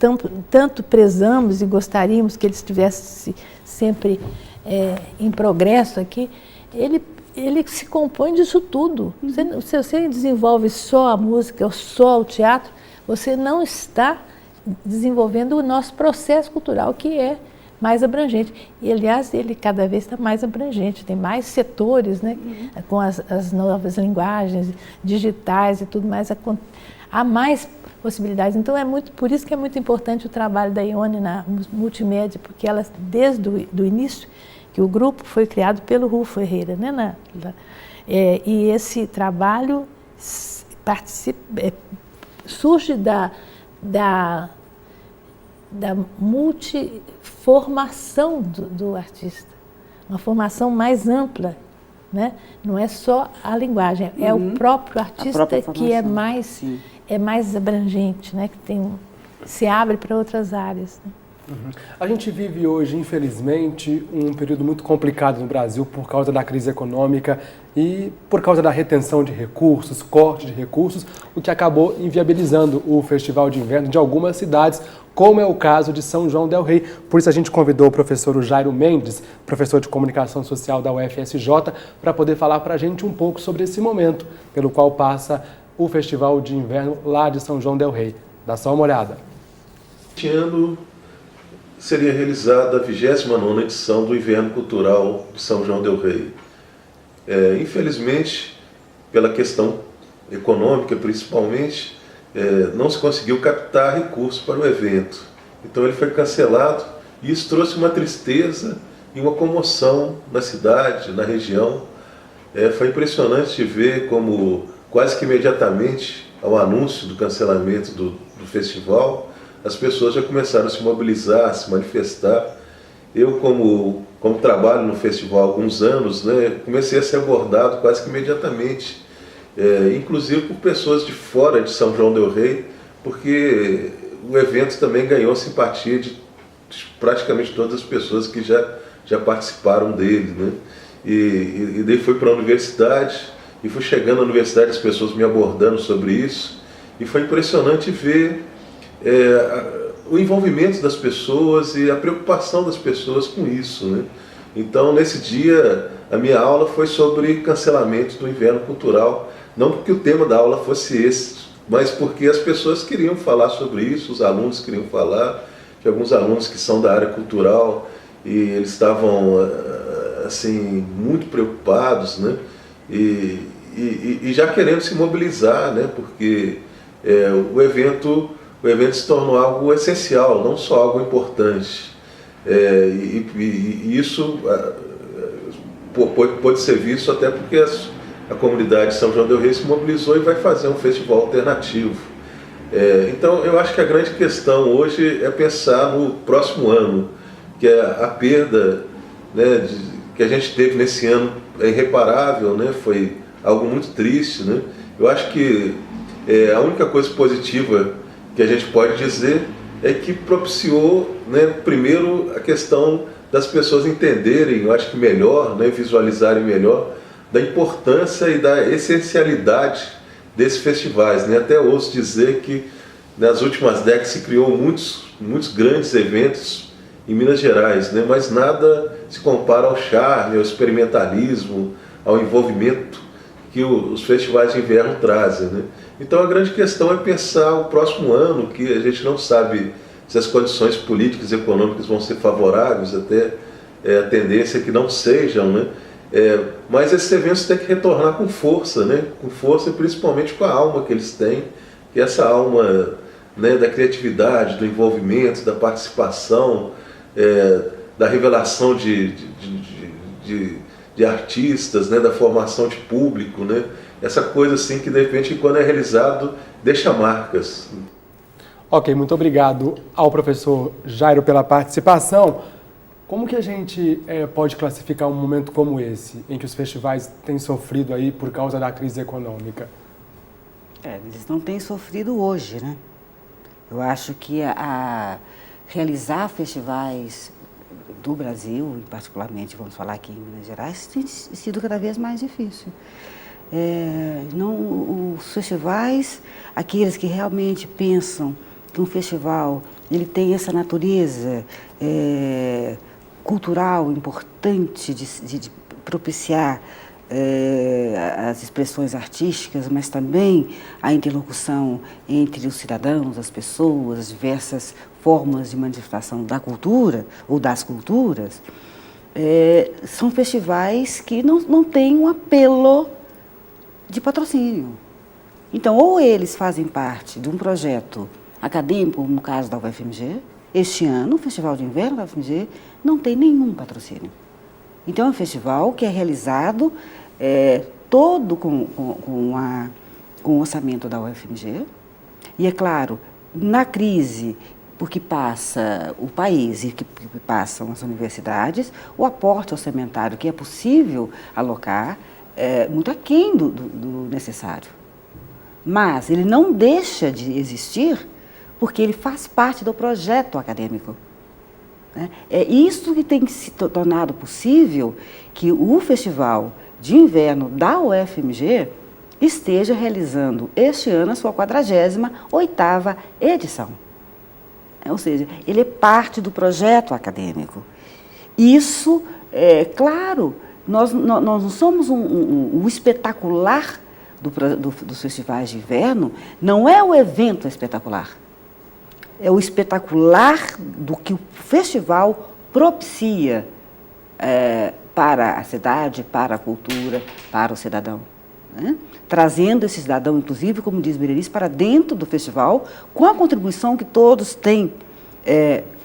tanto prezamos e gostaríamos que ele estivesse sempre em progresso aqui, ele se compõe disso tudo. Se você desenvolve só a música ou só o teatro, você não está desenvolvendo o nosso processo cultural, que é mais abrangente. E, aliás, ele cada vez está mais abrangente, tem mais setores, né? Com as novas linguagens digitais e tudo mais, há mais possibilidades. Então, por isso que é muito importante o trabalho da Ione na multimédia, porque ela, desde o início, que o grupo foi criado pelo Rufo Herrera, né? E esse trabalho surge da multiformação do artista, uma formação mais ampla né? Não é só a linguagem, é o próprio artista que é mais abrangente, né? Que se abre para outras áreas, né? A gente vive hoje, infelizmente, um período muito complicado no Brasil por causa da crise econômica e por causa da retenção de recursos, corte de recursos, o que acabou inviabilizando o Festival de Inverno de algumas cidades, como é o caso de São João del Rei. Por isso a gente convidou o professor Jairo Mendes, professor de Comunicação Social da UFSJ, para poder falar para a gente um pouco sobre esse momento pelo qual passa o Festival de Inverno lá de São João del Rei. Dá só uma olhada. Este ano seria realizada a 29ª edição do Inverno Cultural de São João del Rei. Infelizmente, pela questão econômica principalmente, não se conseguiu captar recursos para o evento. Então ele foi cancelado e isso trouxe uma tristeza e uma comoção na cidade, na região. Foi impressionante ver como quase que imediatamente ao anúncio do cancelamento do festival, as pessoas já começaram a se mobilizar, a se manifestar. Eu, como trabalho no festival há alguns anos, né, comecei a ser abordado quase que imediatamente, inclusive por pessoas de fora de São João del Rei, porque o evento também ganhou simpatia de praticamente todas as pessoas que já participaram dele, né? E daí fui para a universidade, e fui chegando na universidade, as pessoas me abordando sobre isso, e foi impressionante ver o envolvimento das pessoas e a preocupação das pessoas com isso, né? Então, nesse dia, a minha aula foi sobre cancelamento do Inverno Cultural, não porque o tema da aula fosse esse, mas porque as pessoas queriam falar sobre isso, os alunos queriam falar, de alguns alunos que são da área cultural, e eles estavam assim, muito preocupados, né? E já querendo se mobilizar, né? Porque o evento se tornou algo essencial, não só algo importante. E isso pode ser visto até porque a comunidade de São João del Rei se mobilizou e vai fazer um festival alternativo. Então, eu acho que a grande questão hoje é pensar no próximo ano, que é a perda, né, que a gente teve nesse ano é irreparável, né, foi algo muito triste, né? Eu acho que a única coisa positiva que a gente pode dizer é que propiciou, né, primeiro a questão das pessoas entenderem, eu acho que melhor, né, visualizarem melhor, da importância e da essencialidade desses festivais, né? Até ouço dizer que nas últimas décadas se criou muitos grandes eventos em Minas Gerais, né? Mas nada se compara ao charme, ao experimentalismo, ao envolvimento que os festivais de inverno trazem, né? Então a grande questão é pensar o próximo ano, que a gente não sabe se as condições políticas e econômicas vão ser favoráveis, até a tendência é que não sejam, né? Mas esses eventos têm que retornar com força, né? Com força e principalmente com a alma que eles têm, que é essa alma, né, da criatividade, do envolvimento, da participação, da revelação de artistas, né, da formação de público, né? Essa coisa assim que de repente quando é realizado deixa marcas. Ok, muito obrigado ao professor Jairo pela participação. Como que a gente pode classificar um momento como esse, em que os festivais têm sofrido aí por causa da crise econômica? Eles não têm sofrido hoje, né? Eu acho que realizar festivais do Brasil, e particularmente, vamos falar aqui em Minas Gerais, tem sido cada vez mais difícil. Os festivais, aqueles que realmente pensam que um festival ele tem essa natureza cultural importante de propiciar as expressões artísticas, mas também a interlocução entre os cidadãos, as pessoas, as diversas formas de manifestação da cultura ou das culturas, são festivais que não têm um apelo de patrocínio. Então, ou eles fazem parte de um projeto acadêmico, no caso da UFMG. Este ano, o Festival de Inverno da UFMG não tem nenhum patrocínio. Então, é um festival que é realizado todo com o orçamento da UFMG. E, é claro, na crise, porque passa o país e que passam as universidades, o aporte orçamentário que é possível alocar é muito aquém do necessário. Mas ele não deixa de existir porque ele faz parte do projeto acadêmico. É isso que tem se tornado possível que o Festival de Inverno da UFMG esteja realizando este ano a sua 48ª edição. Ou seja, ele é parte do projeto acadêmico. Isso, claro, nós não somos o espetacular dos festivais de inverno, não é o evento espetacular. É o espetacular do que o festival propicia para a cidade, para a cultura, para o cidadão. Né? Trazendo esse cidadão, inclusive, como diz Berenice, para dentro do festival, com a contribuição que todos têm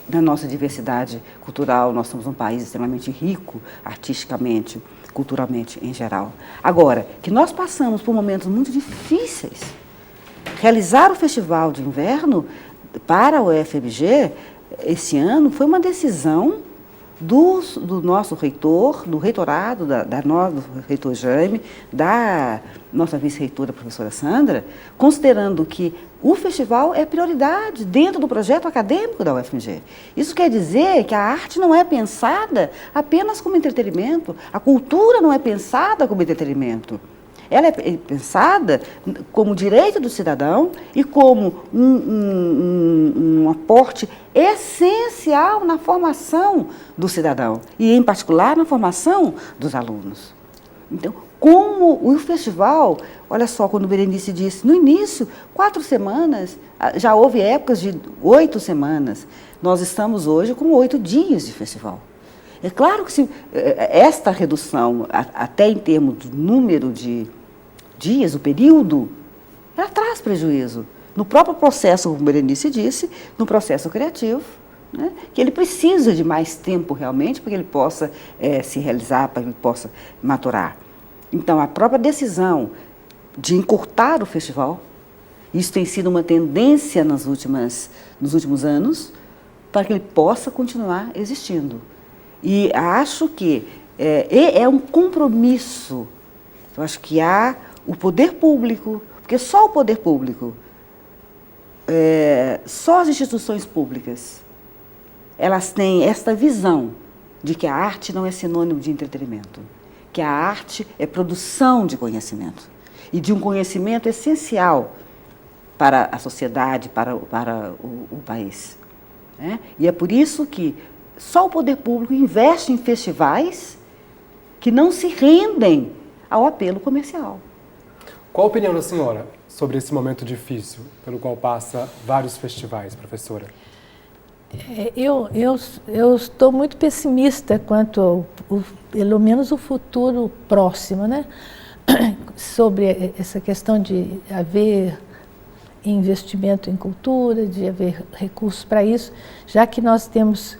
na nossa diversidade cultural. Nós somos um país extremamente rico, artisticamente, culturalmente em geral. Agora, que nós passamos por momentos muito difíceis, realizar o Festival de Inverno para o UFMG, esse ano, foi uma decisão do nosso reitor, do reitorado, do reitor Jaime, da nossa vice-reitora, professora Sandra, considerando que o festival é prioridade dentro do projeto acadêmico da UFMG. Isso quer dizer que a arte não é pensada apenas como entretenimento, a cultura não é pensada como entretenimento. Ela é pensada como direito do cidadão e como um aporte essencial na formação do cidadão e, em particular, na formação dos alunos. Então, como o festival, olha só, quando o Berenice disse, no início, 4 semanas, já houve épocas de 8 semanas. Nós estamos hoje com 8 dias de festival. É claro que esta redução, até em termos do número de dias, o período, ela traz prejuízo. No próprio processo, como Berenice disse, no processo criativo, né, que ele precisa de mais tempo realmente para que ele possa se realizar, para que ele possa maturar. Então, a própria decisão de encurtar o festival, isso tem sido uma tendência nos últimos anos, para que ele possa continuar existindo. E acho que é um compromisso. Eu acho que há o poder público, porque só o poder público, só as instituições públicas, elas têm esta visão de que a arte não é sinônimo de entretenimento, que a arte é produção de conhecimento, e de um conhecimento essencial para a sociedade, para o país. Né? E é por isso que só o poder público investe em festivais que não se rendem ao apelo comercial. Qual a opinião da senhora sobre esse momento difícil pelo qual passa vários festivais, professora? Eu estou muito pessimista quanto pelo menos o futuro próximo, né? Sobre essa questão de haver investimento em cultura, de haver recursos para isso, já que nós temos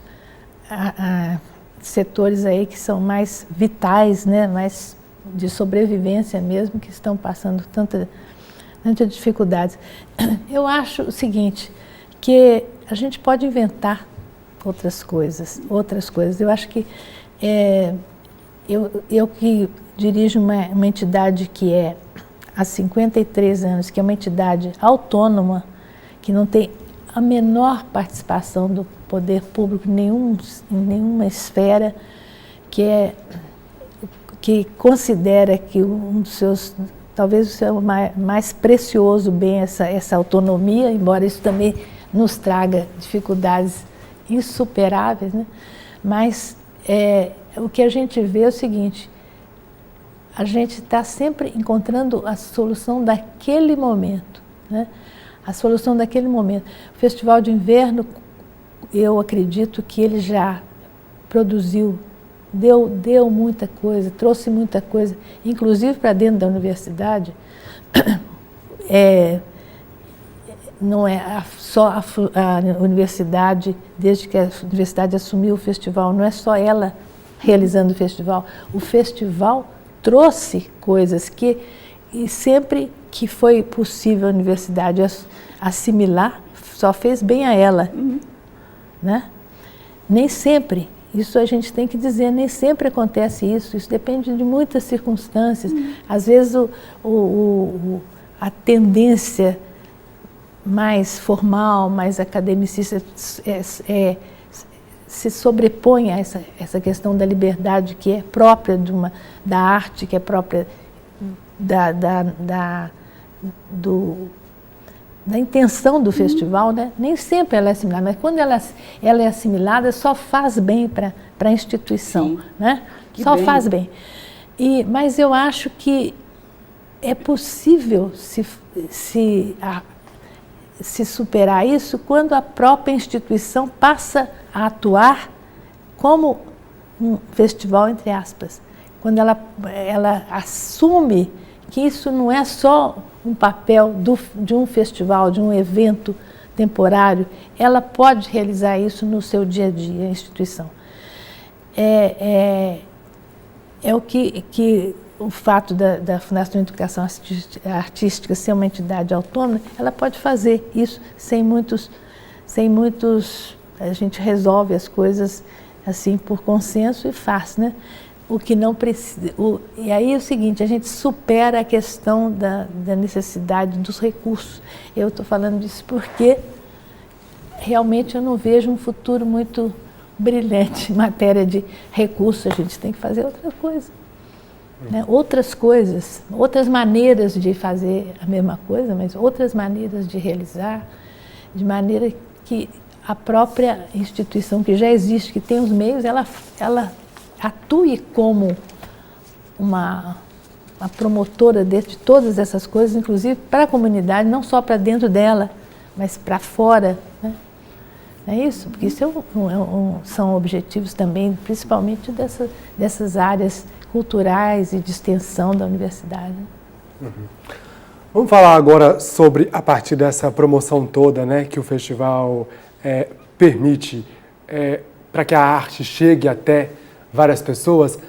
setores aí que são mais vitais, né? Mais de sobrevivência mesmo, que estão passando tantas dificuldades. Eu acho o seguinte, que a gente pode inventar outras coisas. Eu acho que eu que dirijo uma entidade que há 53 anos, que é uma entidade autônoma, que não tem a menor participação do poder público em nenhuma esfera, que considera que um dos seus, talvez o seu mais precioso bem essa autonomia, embora isso também nos traga dificuldades insuperáveis, né? Mas o que a gente vê é o seguinte, a gente está sempre encontrando a solução daquele momento, né? A solução daquele momento. O Festival de Inverno, eu acredito que ele já produziu, deu muita coisa, trouxe muita coisa, inclusive para dentro da universidade. Não é só a universidade, desde que a universidade assumiu o festival, não é só ela realizando o festival trouxe coisas e sempre que foi possível a universidade assimilar, só fez bem a ela, né? Nem sempre, isso a gente tem que dizer, nem sempre acontece isso depende de muitas circunstâncias. Às vezes a tendência mais formal, mais academicista se sobrepõe a essa questão da liberdade que é própria da arte, que é própria da intenção do festival, né? Nem sempre ela é assimilada, mas quando ela é assimilada, só faz bem para a instituição, né? Só faz bem. Mas eu acho que é possível se superar isso quando a própria instituição passa a atuar como um festival, entre aspas. Quando ela assume que isso não é só um papel de um festival, de um evento temporário, ela pode realizar isso no seu dia a dia, a instituição. É o que o fato da Fundação de Educação Artística ser uma entidade autônoma, ela pode fazer isso sem muitos, a gente resolve as coisas assim por consenso e faz, né? O que não precisa. E aí é o seguinte, a gente supera a questão da necessidade dos recursos. Eu estou falando disso porque realmente eu não vejo um futuro muito brilhante em matéria de recursos. A gente tem que fazer outra coisa. Né? Outras coisas, outras maneiras de fazer a mesma coisa, mas outras maneiras de realizar, de maneira que a própria instituição que já existe, que tem os meios, ela atue como uma promotora de todas essas coisas, inclusive para a comunidade, não só para dentro dela, mas para fora. Né? Não é isso? Porque isso são objetivos também, principalmente dessas áreas culturais e de extensão da universidade. Vamos falar agora sobre, a partir dessa promoção toda, né, que o festival permite para que a arte chegue até várias pessoas.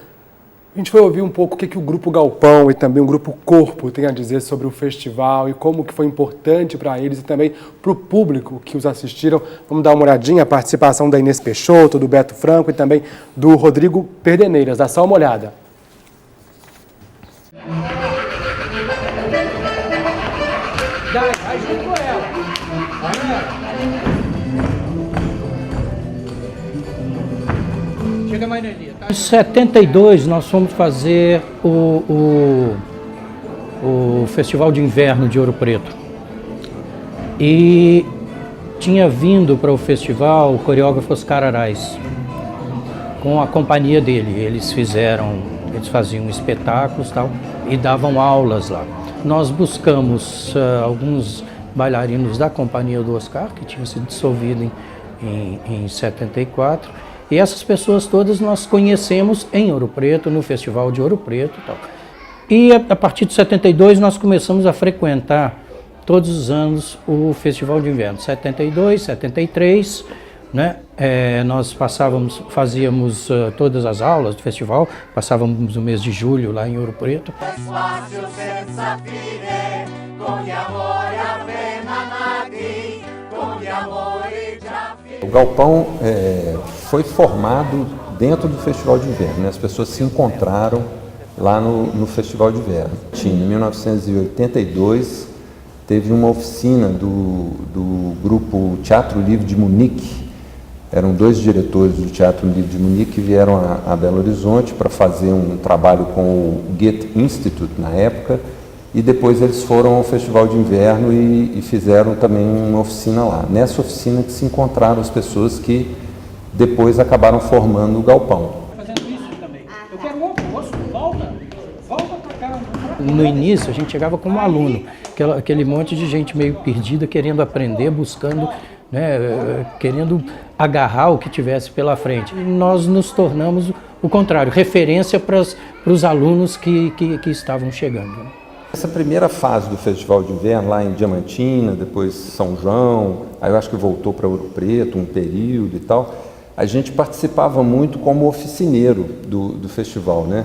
A gente foi ouvir um pouco o que o Grupo Galpão e também o Grupo Corpo tem a dizer sobre o festival e como que foi importante para eles e também para o público que os assistiram. Vamos dar uma olhadinha, a participação da Inês Peixoto, do Beto Franco e também do Rodrigo Perdeneiras. Dá só uma olhada. Vai junto com ela. Chega mais energia, tá? Em 72 nós fomos fazer o Festival de Inverno de Ouro Preto. E tinha vindo para o festival o coreógrafo Oscar Arais, com a companhia dele. Eles faziam espetáculos tal, e davam aulas lá. Nós buscamos alguns bailarinos da companhia do Oscar, que tinham sido dissolvido em 74, e essas pessoas todas nós conhecemos em Ouro Preto, no Festival de Ouro Preto e tal. E a partir de 72 nós começamos a frequentar todos os anos o Festival de Inverno. 72, 73, né? Nós fazíamos todas as aulas do festival, passávamos o mês de julho lá em Ouro Preto. O Galpão foi formado dentro do Festival de Inverno, né? As pessoas se encontraram lá no Festival de Inverno. Em 1982, teve uma oficina do grupo Teatro Livre de Munique. Eram 2 diretores do Teatro Livre de Munique que vieram a Belo Horizonte para fazer um trabalho com o Goethe Institute na época, e depois eles foram ao Festival de Inverno e fizeram também uma oficina lá. Nessa oficina que se encontraram as pessoas que depois acabaram formando o Galpão. Fazendo isso também. Eu quero um almoço, volta para cá. No início a gente chegava como aluno, aquele monte de gente meio perdida, querendo aprender, buscando, né, querendo agarrar o que tivesse pela frente. E nós nos tornamos o contrário, referência para os alunos que estavam chegando. Essa primeira fase do Festival de Inverno, lá em Diamantina, depois São João, aí eu acho que voltou para Ouro Preto um período e tal, a gente participava muito como oficineiro do festival, né?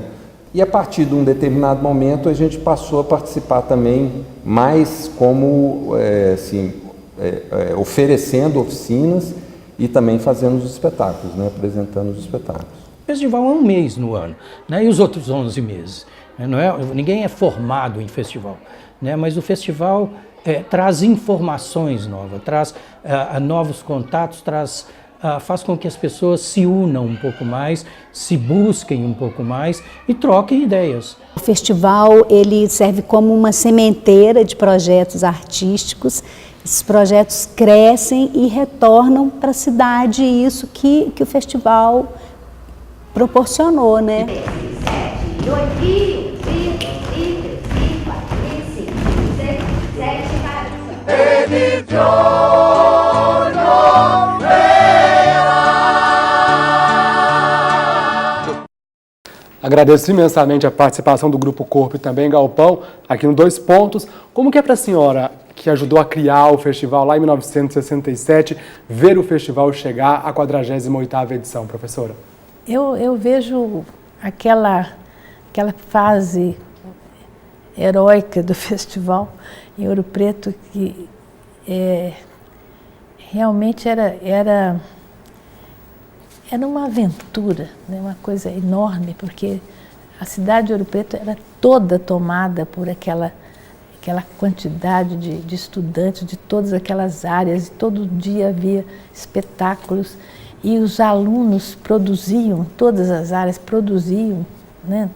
E a partir de um determinado momento a gente passou a participar também mais como oferecendo oficinas e também fazendo os espetáculos, né, apresentando os espetáculos. O festival é um mês no ano, né, e os outros 11 meses. Ninguém é formado em festival, né, mas o festival traz informações novas, traz novos contatos, faz com que as pessoas se unam um pouco mais, se busquem um pouco mais e troquem ideias. O festival ele serve como uma sementeira de projetos artísticos. Esses projetos crescem e retornam para a cidade, e isso que o festival proporcionou, né? Agradeço imensamente a participação do Grupo Corpo e também Galpão aqui no Dois Pontos. Como que é para a senhora, que ajudou a criar o festival lá em 1967, ver o festival chegar à 48ª edição, professora? Eu vejo aquela fase heróica do festival em Ouro Preto, que realmente era uma aventura, né? Uma coisa enorme, porque a cidade de Ouro Preto era toda tomada por aquela quantidade de estudantes de todas aquelas áreas, e todo dia havia espetáculos, e os alunos produziam, todas as áreas produziam, né?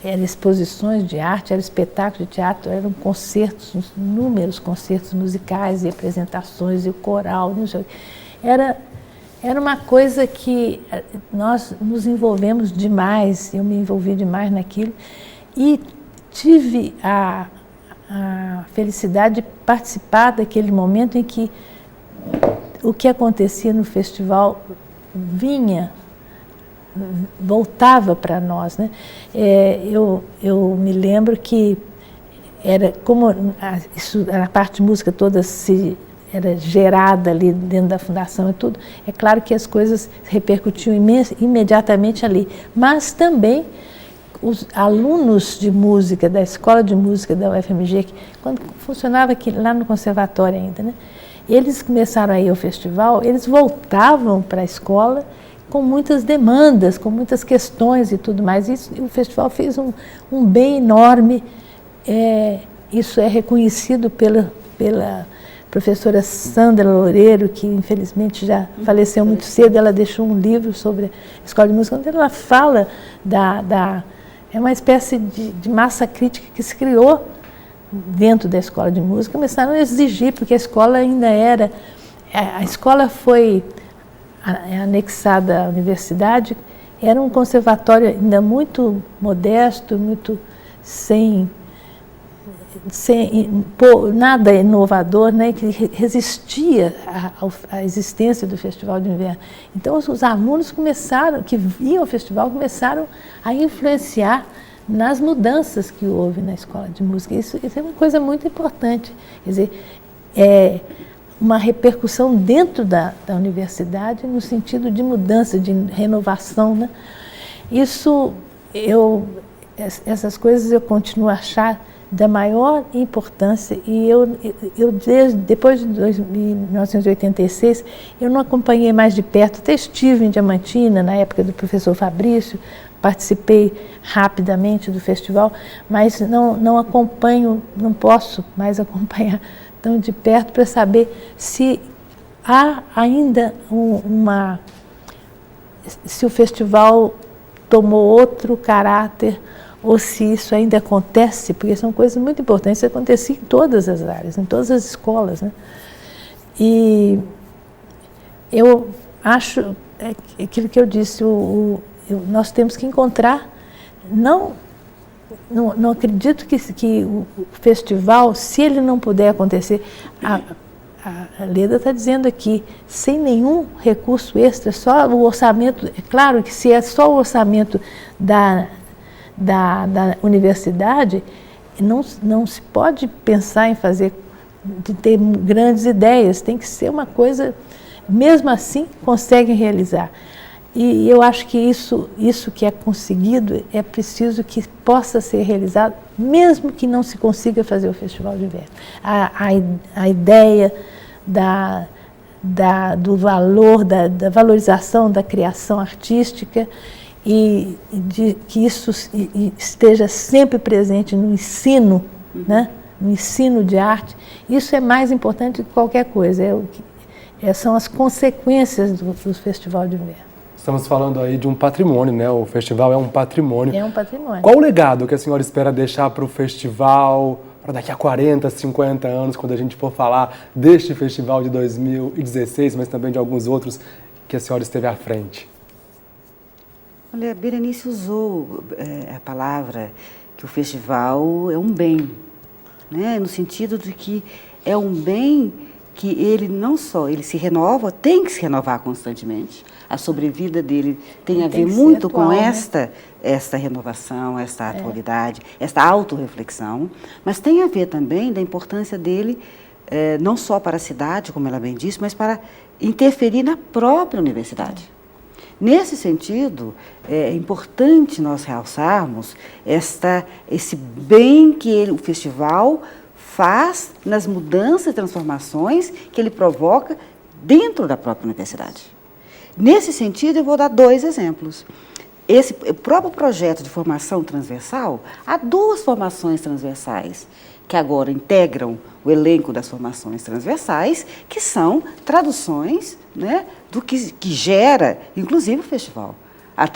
Eram exposições de arte, era espetáculo de teatro, eram concertos, inúmeros concertos musicais e apresentações, e o coral, era uma coisa que nós nos envolvemos demais, eu me envolvi demais naquilo, e tive a felicidade de participar daquele momento em que o que acontecia no festival voltava para nós, né? Eu me lembro que era como a parte de música toda era gerada ali dentro da fundação e tudo, é claro que as coisas repercutiam imediatamente ali, mas também os alunos de música da Escola de Música da UFMG, que quando funcionava aqui, lá no conservatório ainda, né? Eles começaram a ir ao festival, eles voltavam para a escola com muitas demandas, com muitas questões e tudo mais. E o festival fez um bem enorme. Isso é reconhecido pela professora Sandra Loureiro, que infelizmente já faleceu muito cedo. Ela deixou um livro sobre a Escola de Música, onde ela fala é uma espécie de massa crítica que se criou dentro da Escola de Música. Começaram a exigir, porque a escola ainda era... A escola foi anexada à universidade, era um conservatório ainda muito modesto, muito sem nada inovador, né, que resistia à existência do Festival de Inverno. Então os alunos que iam ao festival começaram a influenciar nas mudanças que houve na Escola de Música. Isso é uma coisa muito importante, quer dizer, uma repercussão dentro da universidade no sentido de mudança, de renovação, né? Essas coisas eu continuo a achar da maior importância, e depois de 1986, eu não acompanhei mais de perto, até estive em Diamantina, na época do professor Fabrício, participei rapidamente do festival, mas não acompanho, não posso mais acompanhar tão de perto para saber se há ainda se o festival tomou outro caráter, ou se isso ainda acontece, porque são coisas muito importantes. Isso acontecia em todas as áreas, em todas as escolas, né? E eu acho aquilo que eu disse, nós temos que encontrar, não acredito que o festival, se ele não puder acontecer, a Leda está dizendo aqui, sem nenhum recurso extra, só o orçamento, é claro que se é só o orçamento da universidade, não se pode pensar em de ter grandes ideias, tem que ser uma coisa, mesmo assim, conseguem realizar. E eu acho que isso que é conseguido, é preciso que possa ser realizado, mesmo que não se consiga fazer o Festival de Inverno. A ideia do valor, da valorização da criação artística e de que isso esteja sempre presente no ensino, né? No ensino de arte. Isso é mais importante que qualquer coisa, são as consequências do Festival de Inverno. Estamos falando aí de um patrimônio, né? O festival é um patrimônio. É um patrimônio. Qual o legado que a senhora espera deixar para o festival, para daqui a 40, 50 anos, quando a gente for falar deste festival de 2016, mas também de alguns outros que a senhora esteve à frente? Olha, a Berenice usou a palavra que o festival é um bem, né? No sentido de que é um bem que ele não só ele se renova, tem que se renovar constantemente. A sobrevida dele tem a ver muito atual, com esta renovação, esta atualidade, esta autorreflexão, mas tem a ver também da importância dele, não só para a cidade, como ela bem disse, mas para interferir na própria universidade. Nesse sentido, é importante nós realçarmos esse bem que o festival faz nas mudanças e transformações que ele provoca dentro da própria universidade. Nesse sentido, eu vou dar 2 exemplos. Esse próprio projeto de formação transversal, há 2 formações transversais que agora integram o elenco das formações transversais, que são traduções, né, do que gera, inclusive, o festival. A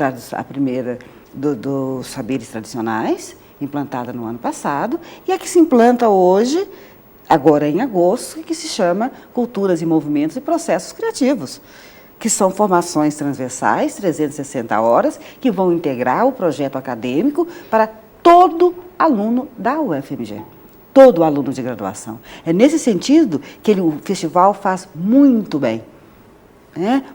primeira dos saberes tradicionais, implantada no ano passado, e a que se implanta hoje, agora em agosto, que se chama Culturas e Movimentos e Processos Criativos, que são formações transversais, 360 horas, que vão integrar o projeto acadêmico para todo aluno da UFMG, todo aluno de graduação. É nesse sentido que o festival faz muito bem.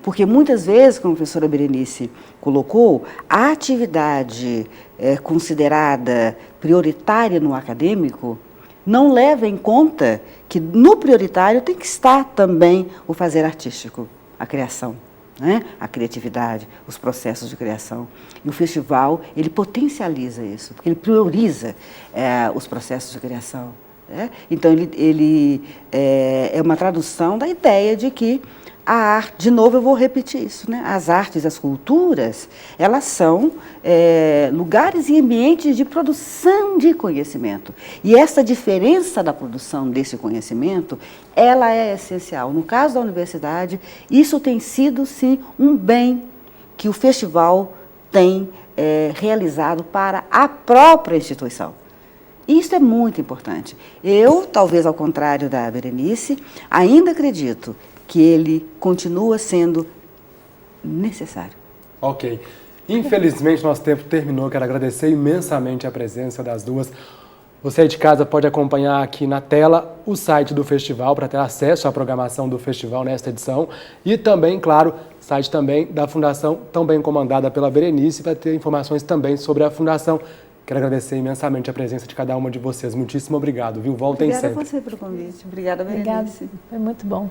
Porque muitas vezes, como a professora Berenice colocou, a atividade considerada prioritária no acadêmico não leva em conta que no prioritário tem que estar também o fazer artístico, a criação, a criatividade, os processos de criação. E o festival, ele potencializa isso, porque ele prioriza os processos de criação. Então, ele é uma tradução da ideia de que a arte, de novo eu vou repetir isso, né? As artes, as culturas, elas são lugares e ambientes de produção de conhecimento. E essa diferença da produção desse conhecimento, ela é essencial. No caso da universidade, isso tem sido, sim, um bem que o festival tem realizado para a própria instituição. Isso é muito importante. Eu, talvez ao contrário da Berenice, ainda acredito que ele continua sendo necessário. Ok. Infelizmente, nosso tempo terminou. Quero agradecer imensamente a presença das duas. Você aí de casa pode acompanhar aqui na tela o site do festival para ter acesso à programação do festival nesta edição e também, claro, site também da Fundação, também comandada pela Berenice, para ter informações também sobre a Fundação. Quero agradecer imensamente a presença de cada uma de vocês. Muitíssimo obrigado, viu? Voltem sempre. Obrigada a você pelo convite. Obrigada, Berenice. Obrigada. Foi muito bom.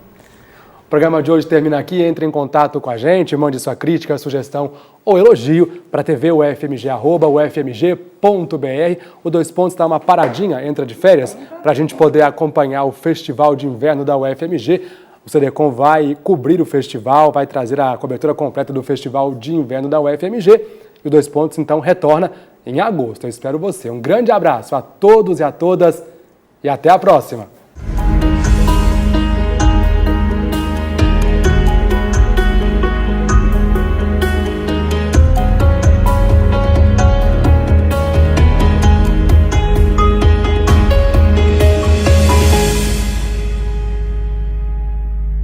O programa de hoje termina aqui. Entre em contato com a gente, mande sua crítica, sugestão ou elogio para tvufmg@ufmg.br. O 2 Pontos dá uma paradinha, entra de férias, para a gente poder acompanhar o Festival de Inverno da UFMG. O CDCom vai cobrir o festival, vai trazer a cobertura completa do Festival de Inverno da UFMG. E o 2 Pontos, então, retorna em agosto. Eu espero você. Um grande abraço a todos e a todas e até a próxima!